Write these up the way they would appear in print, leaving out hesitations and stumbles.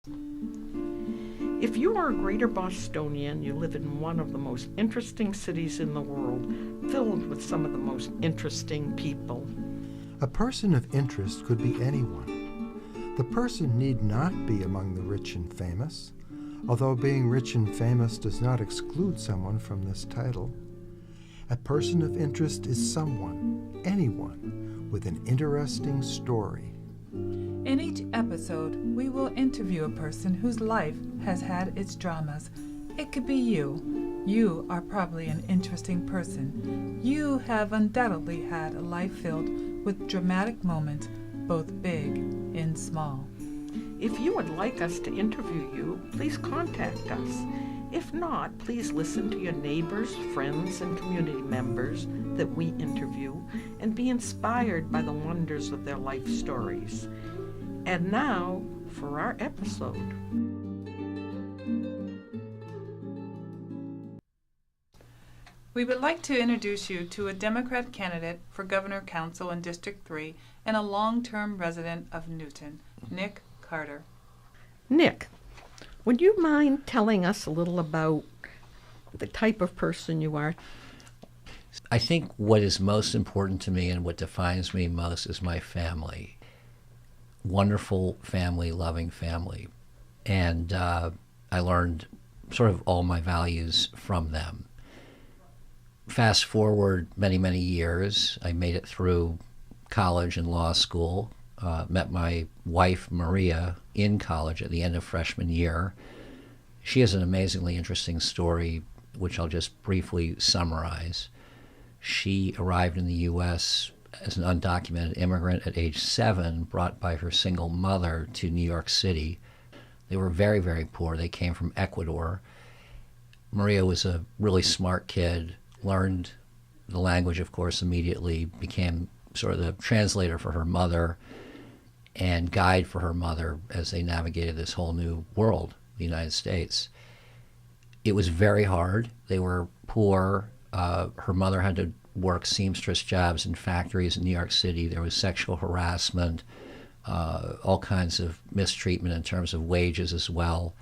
If you are a greater Bostonian, you live in one of the most interesting cities in the world, filled with some of the most interesting people. A person of interest could be anyone. The person need not be among the rich and famous, although being rich and famous does not exclude someone from this title. A person of interest is someone, anyone, with an interesting story. In each episode, we will interview a person whose life has had its dramas. It could be you. You are probably an interesting person. You have undoubtedly had a life filled with dramatic moments, both big and small. If you would like us to interview you, please contact us. If not, please listen to your neighbors, friends, and community members that we interview and be inspired by the wonders of their life stories. And now, for our episode. We would like to introduce you to a Democrat candidate for Governor Counsel in District 3 and a long-term resident of Newton, Nick Carter. Nick, would you mind telling us a little about the type of person you are? I think what is most important to me and what defines me most is my family. Wonderful family, loving family. And I learned sort of all my values from them. Fast forward many, many years, I made it through college and law school, met my wife, Maria, in college at the end of freshman year. She has an amazingly interesting story, which I'll just briefly summarize. She arrived in the U.S. as an undocumented immigrant at age 7, brought by her single mother to New York City. They were very, very poor. They came from Ecuador. Maria was a really smart kid, learned the language, of course, immediately, became sort of the translator for her mother and guide for her mother as they navigated this whole new world, the United States. It was very hard. They were poor. Her mother had to work seamstress jobs in factories in New York City. There was sexual harassment, all kinds of mistreatment in terms of wages as well.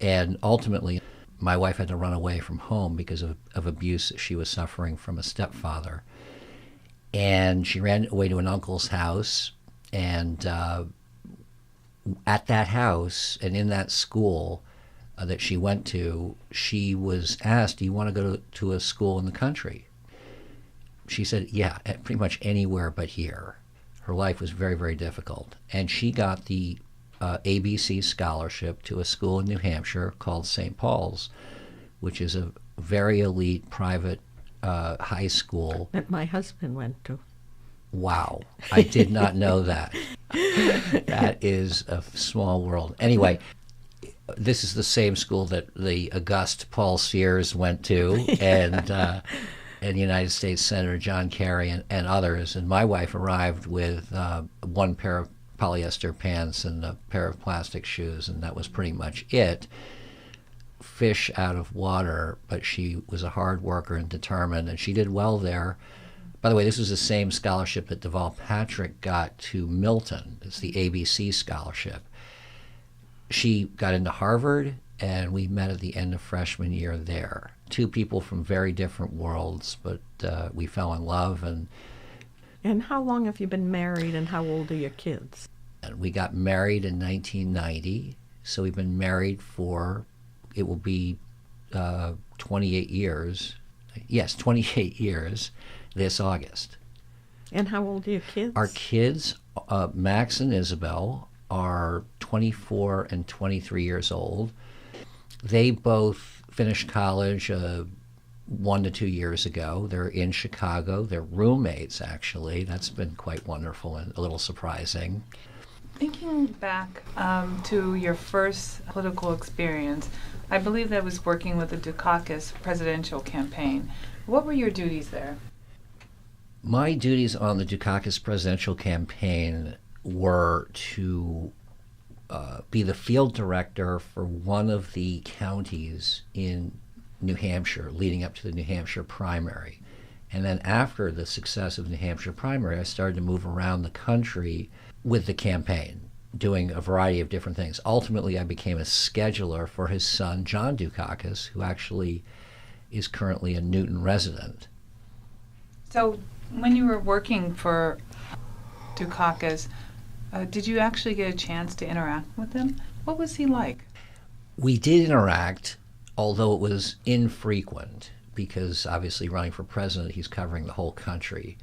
And ultimately, my wife had to run away from home because of abuse that she was suffering from a stepfather. And she ran away to an uncle's house. And at that house and in that school that she went to, she was asked, do you want to go to a school in the country? She said, yeah, pretty much anywhere but here. Her life was very, very difficult. And she got the ABC scholarship to a school in New Hampshire called St. Paul's, which is a very elite private high school. That my husband went to. Wow, I did not know that. That is a small world. Anyway, this is the same school that the august Paul Sears went to, and United States Senator John Kerry and others. And my wife arrived with one pair of polyester pants and a pair of plastic shoes, and that was pretty much it. Fish out of water, but she was a hard worker and determined, and she did well there. By the way, this was the same scholarship that Deval Patrick got to Milton. It's the ABC scholarship. She got into Harvard, and we met at the end of freshman year there. Two people from very different worlds, but we fell in love. And how long have you been married, and how old are your kids? And we got married in 1990, so we've been married for, it will be 28 years. Yes, 28 years this August. And how old are your kids? Our kids, Max and Isabel, are 24 and 23 years old. They both finished college 1 to 2 years ago. They're in Chicago. They're roommates, actually. That's been quite wonderful and a little surprising. Thinking back to your first political experience, I believe that was working with the Dukakis presidential campaign. What were your duties there? My duties on the Dukakis presidential campaign were to be the field director for one of the counties in New Hampshire leading up to the New Hampshire primary. And then after the success of the New Hampshire primary, I started to move around the country with the campaign. doing a variety of different things. Ultimately, I became a scheduler for his son, John Dukakis, who actually is currently a Newton resident. So when you were working for Dukakis, did you actually get a chance to interact with him? What was he like? We did interact, although it was infrequent, because obviously running for president, he's covering the whole country.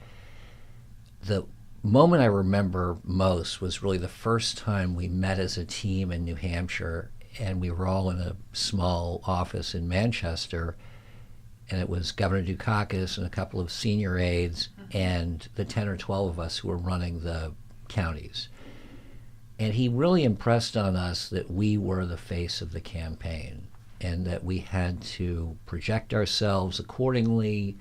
The moment I remember most was really the first time we met as a team in New Hampshire, and we were all in a small office in Manchester, and it was Governor Dukakis and a couple of senior aides and the 10 or 12 of us who were running the counties. And he really impressed on us that we were the face of the campaign and that we had to project ourselves accordingly,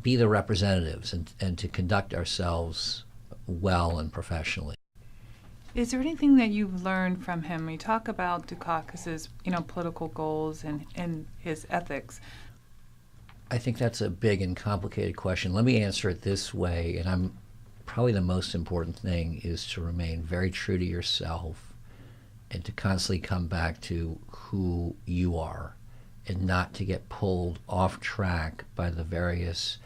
be the representatives, and to conduct ourselves well and professionally. Is there anything that you've learned from him? We talk about Dukakis's, political goals and his ethics. I think that's a big and complicated question. Let me answer it this way, and probably the most important thing is to remain very true to yourself and to constantly come back to who you are and not to get pulled off track by the various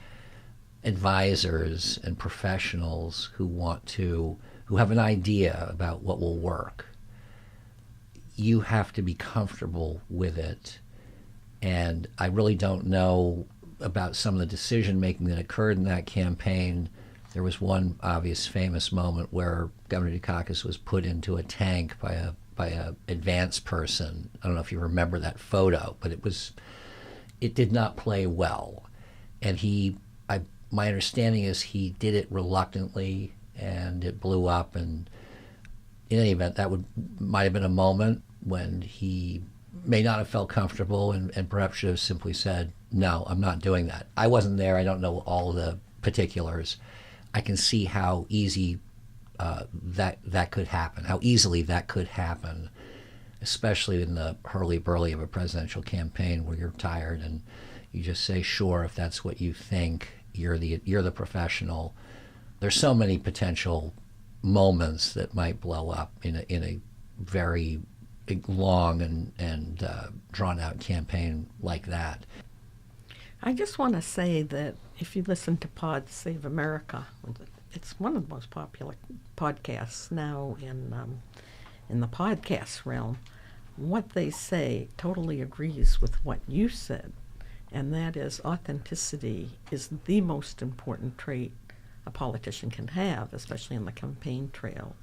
advisors and professionals who have an idea about what will work. You have to be comfortable with it. And I really don't know about some of the decision making that occurred in that campaign. There was one obvious famous moment where Governor Dukakis was put into a tank by a advance person. I don't know if you remember that photo, but it did not play well. And my understanding is he did it reluctantly, and it blew up. And in any event, that might have been a moment when he may not have felt comfortable and perhaps should have simply said, no, I'm not doing that. I wasn't there. I don't know all the particulars. I can see how easy that could happen, how easily that could happen, especially in the hurly-burly of a presidential campaign where you're tired and you just say, sure, if that's what you think, you're the professional. There's so many potential moments that might blow up in a very long and drawn-out campaign like that. I just want to say that if you listen to Pod Save America, it's one of the most popular podcasts now in the podcast realm. What they say totally agrees with what you said, and that is authenticity is the most important trait a politician can have, especially in the campaign trail.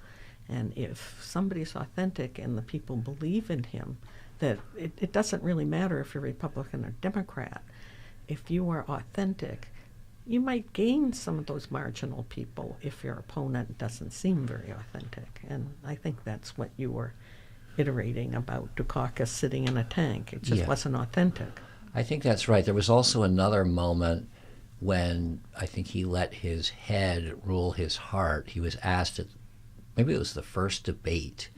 And if somebody's authentic and the people believe in him, that it doesn't really matter if you're Republican or Democrat. If you are authentic, you might gain some of those marginal people if your opponent doesn't seem very authentic. And I think that's what you were iterating about Dukakis sitting in a tank. It just wasn't authentic. I think that's right. There was also another moment when I think he let his head rule his heart. He was asked at, maybe it was the first debate,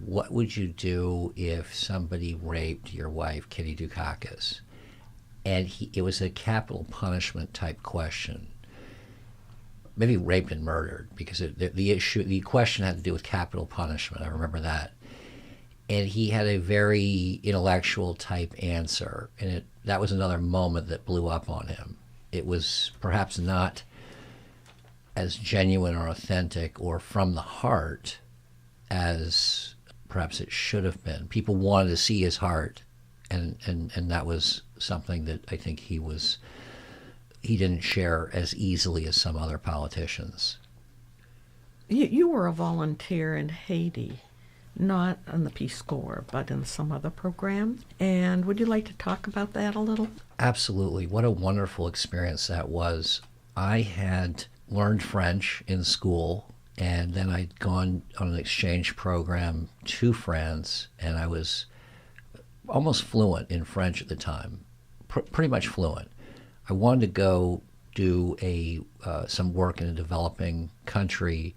what would you do if somebody raped your wife, Kitty Dukakis? And it was a capital punishment type question. Maybe raped and murdered, because the question had to do with capital punishment. I remember that. And he had a very intellectual type answer, and that was another moment that blew up on him. It was perhaps not as genuine or authentic or from the heart as perhaps it should have been. People wanted to see his heart, and that was something that I think he didn't share as easily as some other politicians. You were a volunteer in Haiti, not on the Peace Corps, but in some other program. And would you like to talk about that a little? Absolutely. What a wonderful experience that was. I had learned French in school, and then I'd gone on an exchange program to France, and I was almost fluent in French at the time, pretty much fluent. I wanted to go do some work in a developing country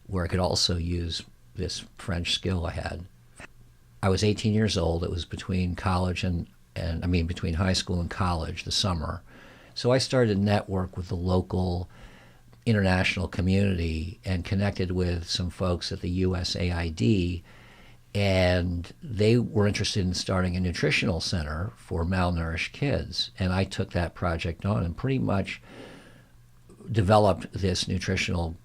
where I could also use this French skill I had. I was 18 years old. It was between college between high school and college, the summer. So I started to network with the local international community and connected with some folks at the USAID, and they were interested in starting a nutritional center for malnourished kids. And I took that project on and pretty much developed this nutrition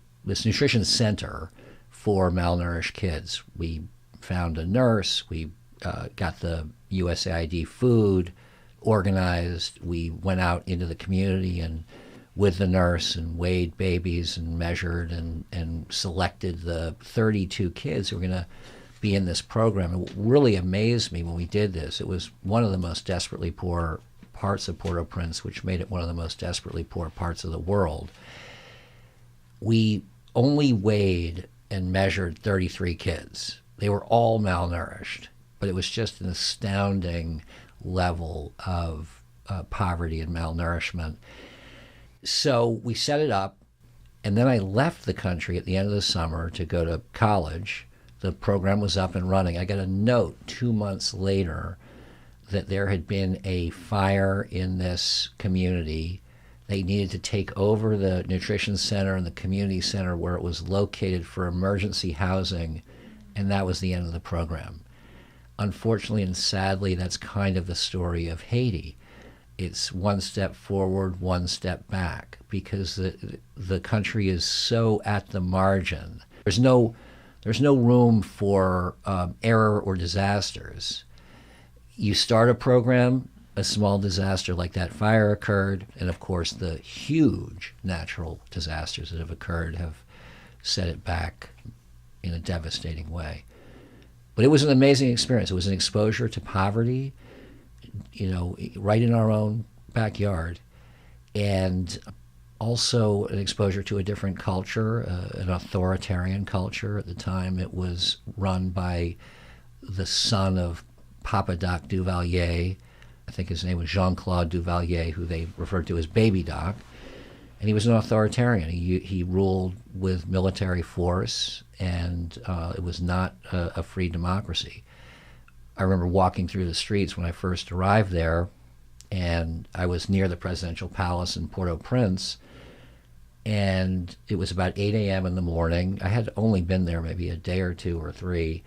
center for malnourished kids. We found a nurse, we got the USAID food organized, we went out into the community and with the nurse and weighed babies and measured and selected the 32 kids who were going to be in this program. It really amazed me when we did this. It was one of the most desperately poor parts of Port-au-Prince, which made it one of the most desperately poor parts of the world. We only weighed and measured 33 kids. They were all malnourished, but it was just an astounding level of poverty and malnourishment. So we set it up, and then I left the country at the end of the summer to go to college. The program was up and running. I got a note 2 months later that there had been a fire in this community. They needed to take over the nutrition center and the community center where it was located for emergency housing, and that was the end of the program. Unfortunately and sadly, that's kind of the story of Haiti. It's one step forward, one step back, because the country is so at the margin. There's no room for error or disasters. You start a program, a small disaster like that fire occurred, and of course the huge natural disasters that have occurred have set it back in a devastating way. But it was an amazing experience. It was an exposure to poverty, right in our own backyard, and also an exposure to a different culture, an authoritarian culture. At the time, it was run by the son of Papa Doc Duvalier. I think his name was Jean-Claude Duvalier, who they referred to as Baby Doc. And he was an authoritarian. He ruled with military force, and it was not a free democracy. I remember walking through the streets when I first arrived there, and I was near the presidential palace in Port-au-Prince, and it was about 8 a.m. in the morning. I had only been there maybe a day or two or three,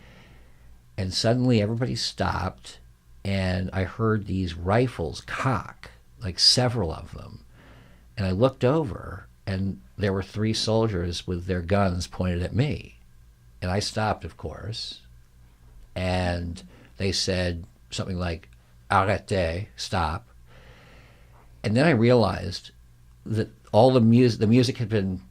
and suddenly everybody stopped, and I heard these rifles cock, like several of them. And I looked over, and there were 3 soldiers with their guns pointed at me. And I stopped, of course, and they said something like, "Arrêtez," stop. And then I realized that all the music had been,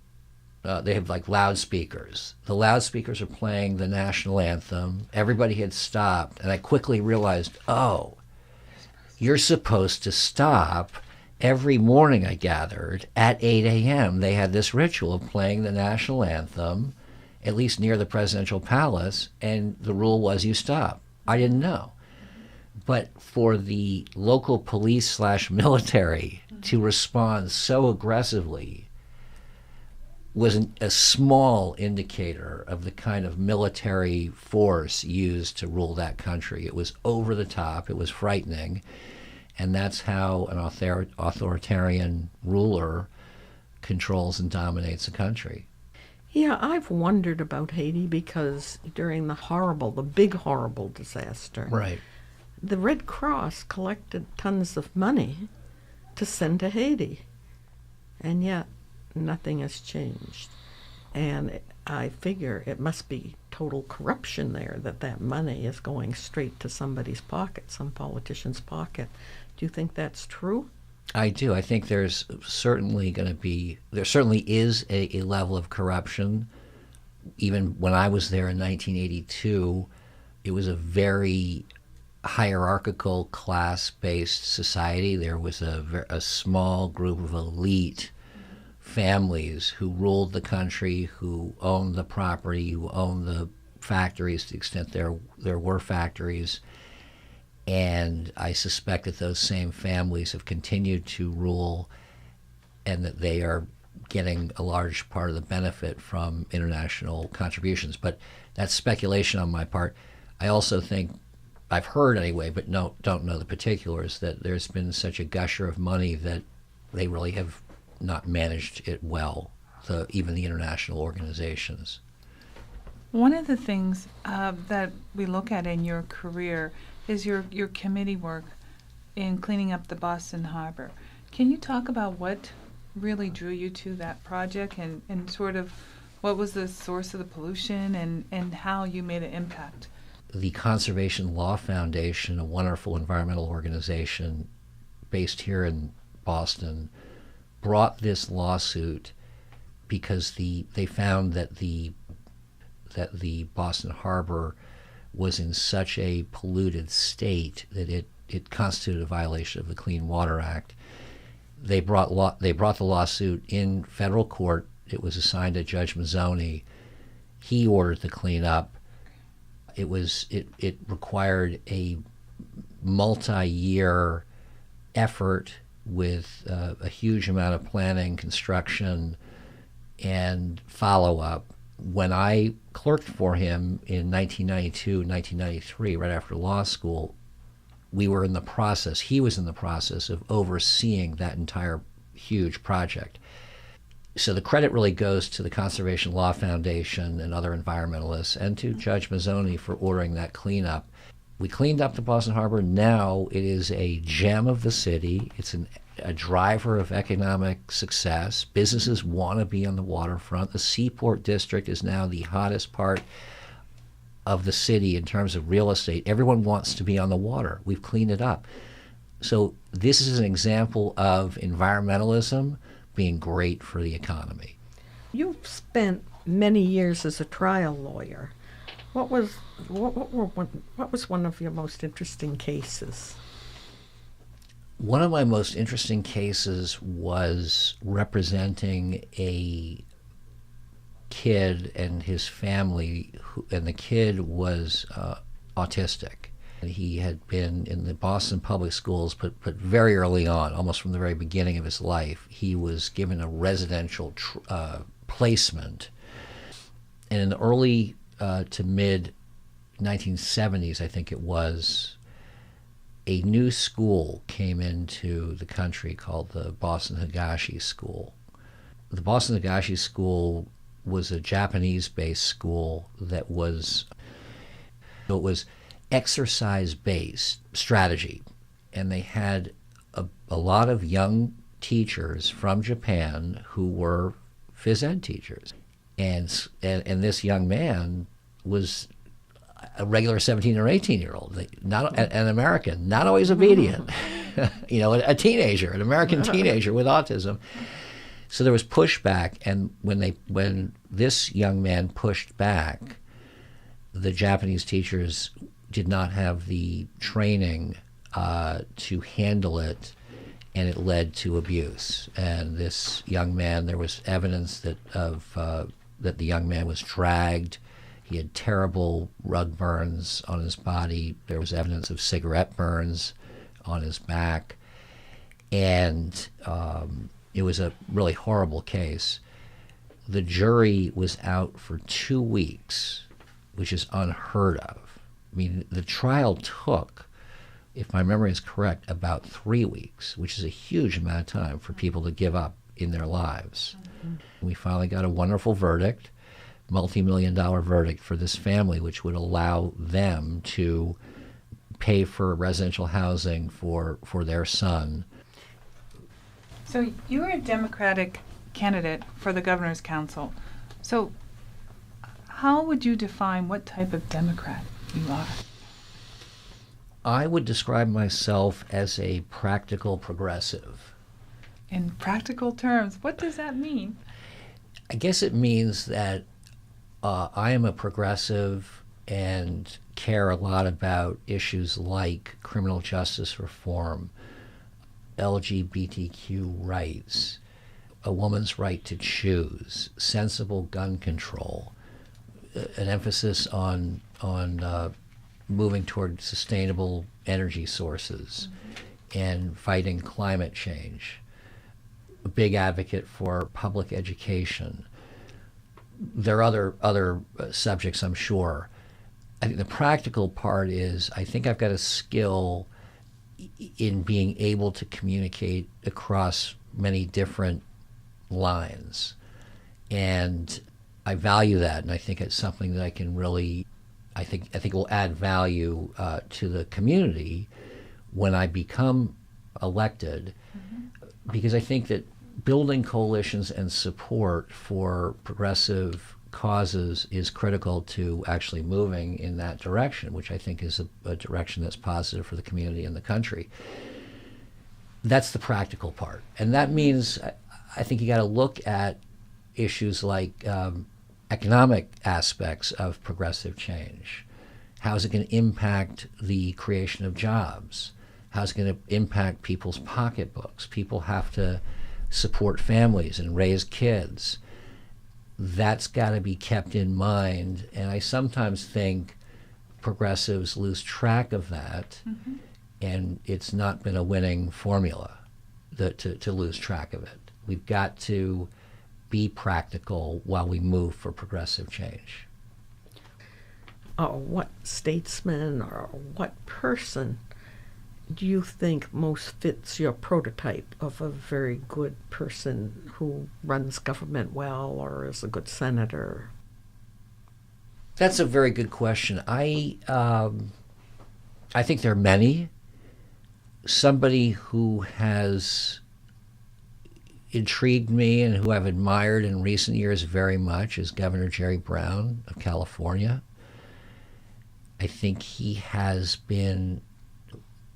they have like loudspeakers. The loudspeakers are playing the national anthem. Everybody had stopped, and I quickly realized, oh, you're supposed to stop. Every morning, I gathered, at 8 a.m., they had this ritual of playing the national anthem, at least near the presidential palace, and the rule was you stop. I didn't know. But for the local police/military to respond so aggressively was a small indicator of the kind of military force used to rule that country. It was over the top. It was frightening. And that's how an authoritarian ruler controls and dominates a country. Yeah, I've wondered about Haiti because during the big horrible disaster, Right. the Red Cross collected tons of money to send to Haiti. And yet, nothing has changed. And I figure it must be total corruption there, that money is going straight to somebody's pocket, some politician's pocket. Do you think that's true? I do. I think there certainly is a level of corruption. Even when I was there in 1982, it was a very hierarchical, class-based society. There was a small group of elite families who ruled the country, who owned the property, who owned the factories to the extent there were factories. And I suspect that those same families have continued to rule and that they are getting a large part of the benefit from international contributions. But that's speculation on my part. I also think, I've heard anyway, but don't know the particulars, that there's been such a gusher of money that they really have not managed it well even the international organizations. One of the things that we look at in your career is your committee work in cleaning up the Boston Harbor. Can you talk about what really drew you to that project and sort of what was the source of the pollution and how you made an impact? The Conservation Law Foundation, a wonderful environmental organization based here in Boston, brought this lawsuit because they found that the Boston Harbor was in such a polluted state that it constituted a violation of the Clean Water Act. They brought the lawsuit in federal court. It was assigned to Judge Mazzoni. He ordered the cleanup. It required a multi-year effort with a huge amount of planning, construction, and follow-up. When I clerked for him in 1992, 1993, right after law school, he was in the process of overseeing that entire huge project. So the credit really goes to the Conservation Law Foundation and other environmentalists and to Judge Mazzoni for ordering that cleanup. We cleaned up the Boston Harbor. Now it is a gem of the city. It's a driver of economic success. Businesses want to be on the waterfront. The Seaport District is now the hottest part of the city in terms of real estate. Everyone wants to be on the water. We've cleaned it up. So this is an example of environmentalism being great for the economy. You've spent many years as a trial lawyer. What was one of your most interesting cases? One of my most interesting cases was representing a kid and his family, and the kid was autistic. He had been in the Boston public schools, but very early on, almost from the very beginning of his life, he was given a residential placement. And in the early to mid 1970s, I think it was, a new school came into the country called the Boston Higashi School. The Boston Higashi School was a Japanese-based school that was exercise-based strategy, and they had a lot of young teachers from Japan who were phys ed teachers, and this young man was a regular 17 or 18-year-old, not an American, not always obedient, a teenager, an American teenager with autism. So there was pushback, and when this young man pushed back, the Japanese teachers did not have the training to handle it, and it led to abuse. And this young man, there was evidence that the young man was dragged. He had terrible rug burns on his body. There was evidence of cigarette burns on his back. And it was a really horrible case. The jury was out for 2 weeks, which is unheard of. I mean, the trial took, if my memory is correct, about 3 weeks, which is a huge amount of time for people to give up in their lives. Mm-hmm. We finally got a wonderful verdict, multi-million-dollar verdict for this family, which would allow them to pay for residential housing for their son. So you were a Democratic candidate for the Governor's Council. So how would you define what type of Democrat you are? I would describe myself as a practical progressive. In practical terms, what does that mean? I guess it means that I am a progressive and care a lot about issues like criminal justice reform, LGBTQ rights, a woman's right to choose, sensible gun control, an emphasis on moving toward sustainable energy sources, and fighting climate change. A big advocate for public education. There are other subjects, I'm sure. I think the practical part is I think I've got a skill in being able to communicate across many different lines. And I value that, and I think it's something that I can really, I think will add value to the community when I become elected, because I think that building coalitions and support for progressive causes is critical to actually moving in that direction, which I think is a direction that's positive for the community and the country. That's the practical part. And that means I think you got to look at issues like economic aspects of progressive change. How is it going to impact the creation of jobs? How is it going to impact people's pocketbooks? People have to support families and raise kids. That's got to be kept in mind. And I sometimes think progressives lose track of that, and it's not been a winning formula to lose track of it. We've got to be practical while we move for progressive change. What statesman or what person do you think most fits your prototype of a very good person who runs government well or is a good senator? That's a very good question. I think there are many. Somebody who has intrigued me and who I've admired in recent years very much is Governor Jerry Brown of California. I think he has been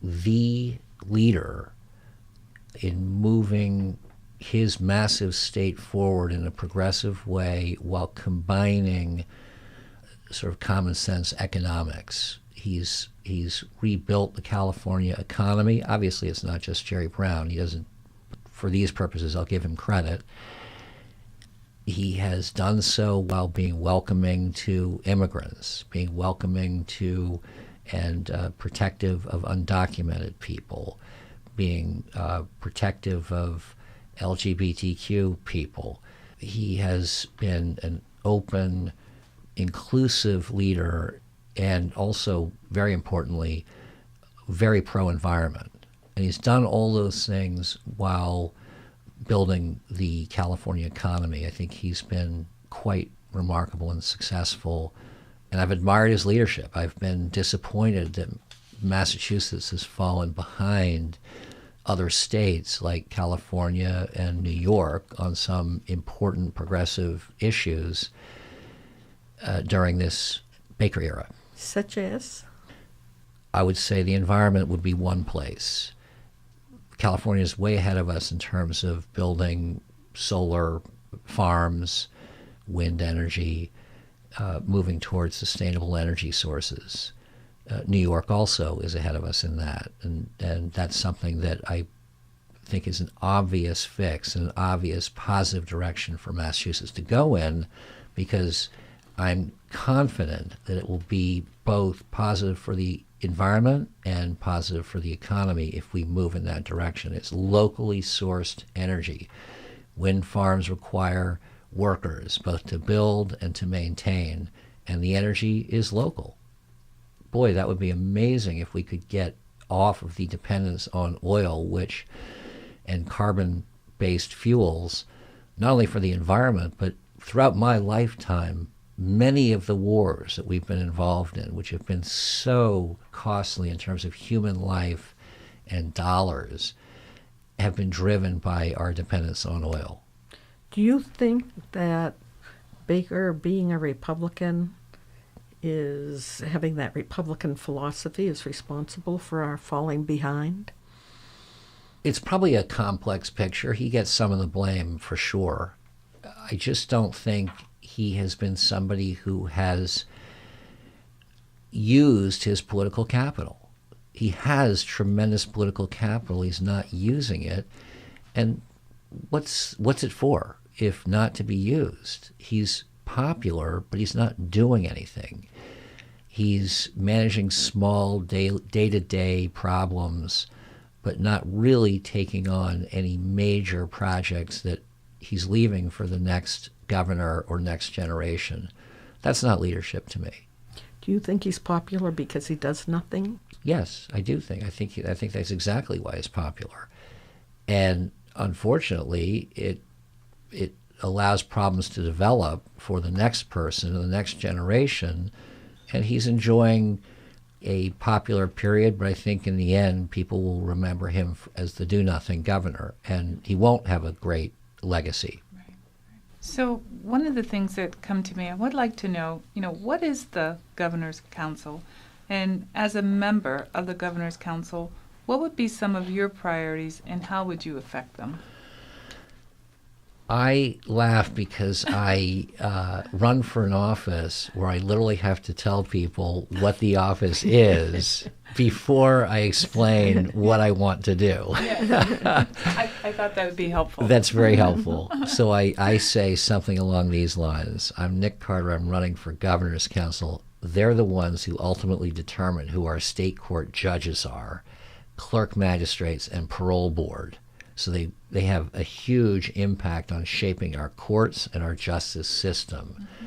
the leader in moving his massive state forward in a progressive way while combining sort of common sense economics. He's rebuilt the California economy. Obviously, it's not just Jerry Brown. He doesn't, for these purposes, I'll give him credit. He has done so while being welcoming to immigrants, being welcoming to and protective of undocumented people, being protective of LGBTQ people. He has been an open, inclusive leader and also, very importantly, very pro-environment. And he's done all those things while building the California economy. I think he's been quite remarkable and successful. And I've admired his leadership. I've been disappointed that Massachusetts has fallen behind other states like California and New York on some important progressive issues during this Baker era. Such as? I would say the environment would be one place. California is way ahead of us in terms of building solar farms, wind energy, moving towards sustainable energy sources. New York also is ahead of us in that, and that's something that I think is an obvious fix, an obvious positive direction for Massachusetts to go in, because I'm confident that it will be both positive for the environment and positive for the economy if we move in that direction. It's locally sourced energy. Wind farms require workers both to build and to maintain, and the energy is local. Boy, that would be amazing if we could get off of the dependence on oil, which and carbon-based fuels, not only for the environment, but throughout my lifetime, many of the wars that we've been involved in, which have been so costly in terms of human life and dollars, have been driven by our dependence on oil. Do you think that Baker, being a Republican, is having that Republican philosophy is responsible for our falling behind? It's probably a complex picture. He gets some of the blame for sure. I just don't think he has been somebody who has used his political capital. He has tremendous political capital. He's not using it. And what's it for if not to be used? He's popular, but he's not doing anything. He's managing small day-to-day problems, but not really taking on any major projects that he's leaving for the next governor or next generation. That's not leadership to me. Do you think he's popular because he does nothing? Yes, I do think. I think that's exactly why he's popular. And unfortunately, it allows problems to develop for the next person or the next generation, and he's enjoying a popular period, but I think in the end people will remember him as the do-nothing governor, and he won't have a great legacy. So one of the things that come to me, I would like to know, what is the Governor's Council? And as a member of the Governor's Council, what would be some of your priorities and how would you affect them? I laugh because I run for an office where I literally have to tell people what the office is before I explain what I want to do. Yeah. I thought that would be helpful. That's very helpful. So I say something along these lines. I'm Nick Carter. I'm running for Governor's Council. They're the ones who ultimately determine who our state court judges are, clerk magistrates, and parole board. So they have a huge impact on shaping our courts and our justice system. Mm-hmm.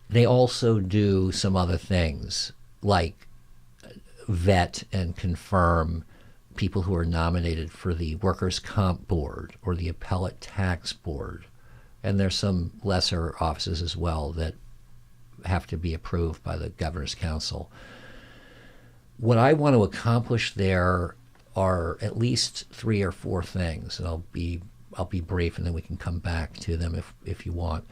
They also do some other things, like vet and confirm people who are nominated for the Workers' Comp Board or the Appellate Tax Board. And there's some lesser offices as well that have to be approved by the Governor's Council. What I want to accomplish there are at least 3 or 4 things, and I'll be brief, and then we can come back to them if you want.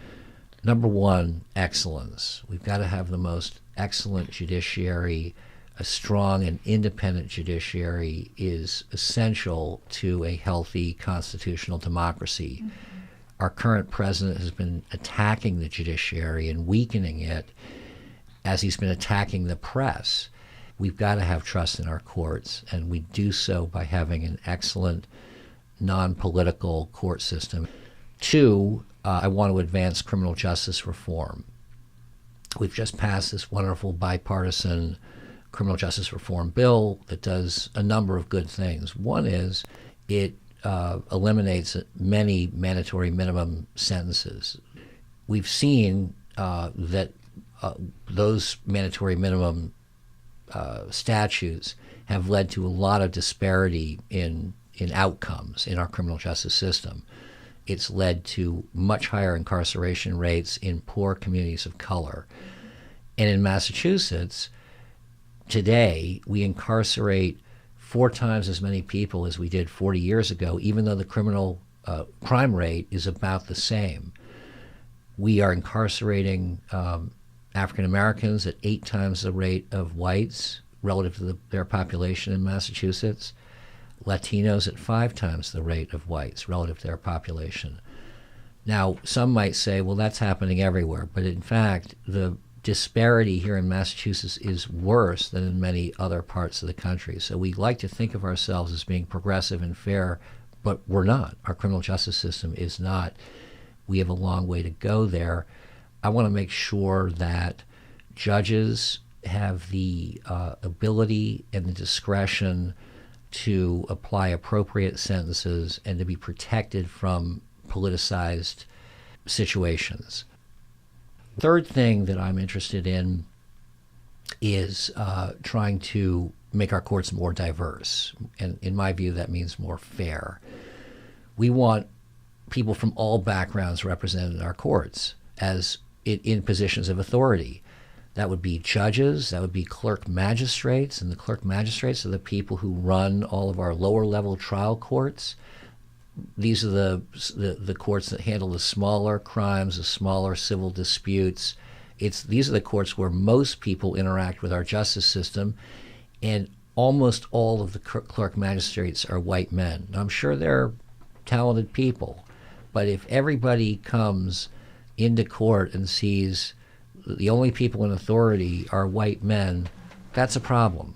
Number 1, excellence. We've got to have the most excellent judiciary. A strong and independent judiciary is essential to a healthy constitutional democracy. Mm-hmm. Our current president has been attacking the judiciary and weakening it as he's been attacking the press. We've got to have trust in our courts, and we do so by having an excellent, non-political court system. 2, I want to advance criminal justice reform. We've just passed this wonderful bipartisan criminal justice reform bill that does a number of good things. One is it eliminates many mandatory minimum sentences. We've seen that those mandatory minimum statutes have led to a lot of disparity in outcomes in our criminal justice system. It's led to much higher incarceration rates in poor communities of color. And in Massachusetts, today, we incarcerate 4 times as many people as we did 40 years ago, even though the criminal crime rate is about the same. We are incarcerating African Americans at 8 times the rate of whites relative to their population in Massachusetts. Latinos at 5 times the rate of whites relative to their population. Now, some might say, well, that's happening everywhere, but in fact, the disparity here in Massachusetts is worse than in many other parts of the country. So we like to think of ourselves as being progressive and fair, but we're not. Our criminal justice system is not. We have a long way to go there. I want to make sure that judges have the ability and the discretion to apply appropriate sentences and to be protected from politicized situations. Third thing that I'm interested in is trying to make our courts more diverse. And in my view, that means more fair. We want people from all backgrounds represented in our courts as in positions of authority. That would be judges, that would be clerk magistrates, and the clerk magistrates are the people who run all of our lower level trial courts. These are the courts that handle the smaller crimes, the smaller civil disputes. These are the courts where most people interact with our justice system, and almost all of the clerk magistrates are white men. Now, I'm sure they're talented people, but if everybody comes into court and sees the only people in authority are white men, that's a problem.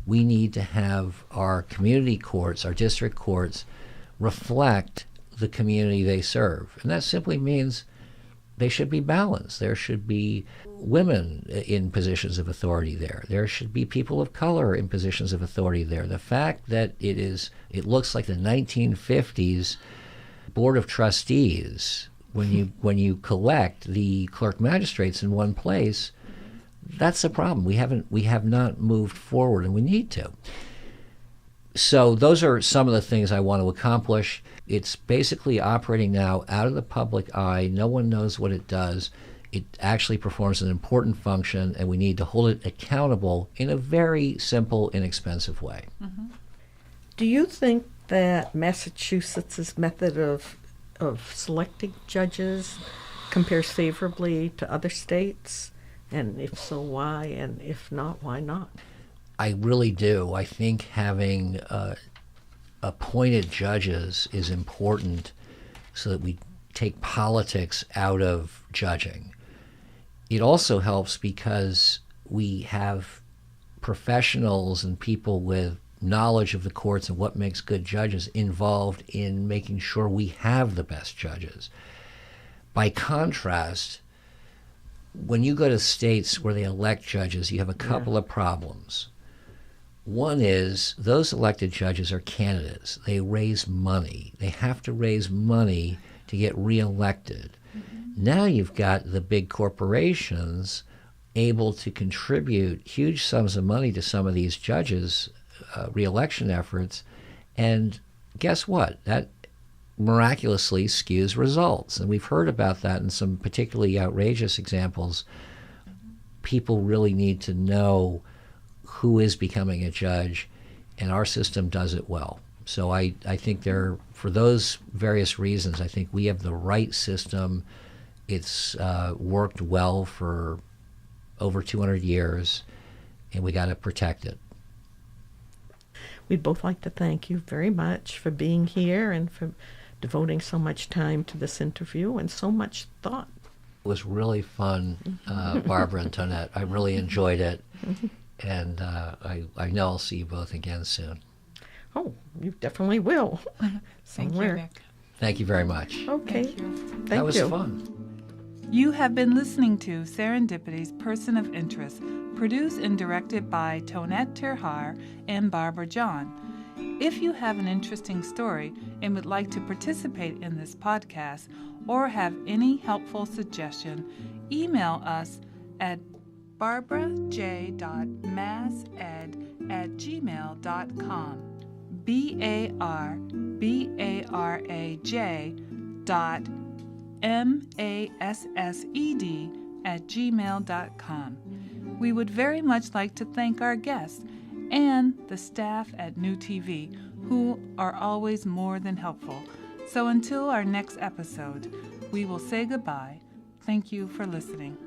We need to have our community courts, our district courts, reflect the community they serve. And that simply means they should be balanced. There should be women in positions of authority there. There should be people of color in positions of authority there. The fact that it looks like the 1950s Board of Trustees, when you collect the clerk magistrates in one place, that's a problem. We have not moved forward, and we need to. So those are some of the things I want to accomplish. It's basically operating now out of the public eye. No one knows what it does. It actually performs an important function, and we need to hold it accountable in a very simple, inexpensive way. Do you think that Massachusetts' method of selecting judges compares favorably to other states? And if so, why? And if not, why not? I really do. I think having appointed judges is important so that we take politics out of judging. It also helps because we have professionals and people with knowledge of the courts and what makes good judges involved in making sure we have the best judges. By contrast, when you go to states where they elect judges, you have a couple of problems. One is those elected judges are candidates. They raise money. They have to raise money to get reelected. Now you've got the big corporations able to contribute huge sums of money to some of these judges' reelection efforts, and guess what? That miraculously skews results. And we've heard about that in some particularly outrageous examples. People really need to know who is becoming a judge, and our system does it well. So I think for those various reasons, I think we have the right system. It's worked well for over 200 years, and we got to protect it. We'd both like to thank you very much for being here and for devoting so much time to this interview and so much thought. It was really fun, Barbara and Tonette. I really enjoyed it, and I know I'll see you both again soon. Oh, you definitely will. Thank you, Somewhere. Nick. Thank you very much. Okay. Thank you. Thank That was you. fun. You have been listening to Serendipity's Person of Interest, produced and directed by Tonette Terhar and Barbara John. If you have an interesting story and would like to participate in this podcast or have any helpful suggestion, email us at barbaraj.massed@gmail.com. BARBARAJ.MASSED@gmail.com. We would very much like to thank our guests and the staff at New TV, who are always more than helpful. So until our next episode, we will say goodbye. Thank you for listening.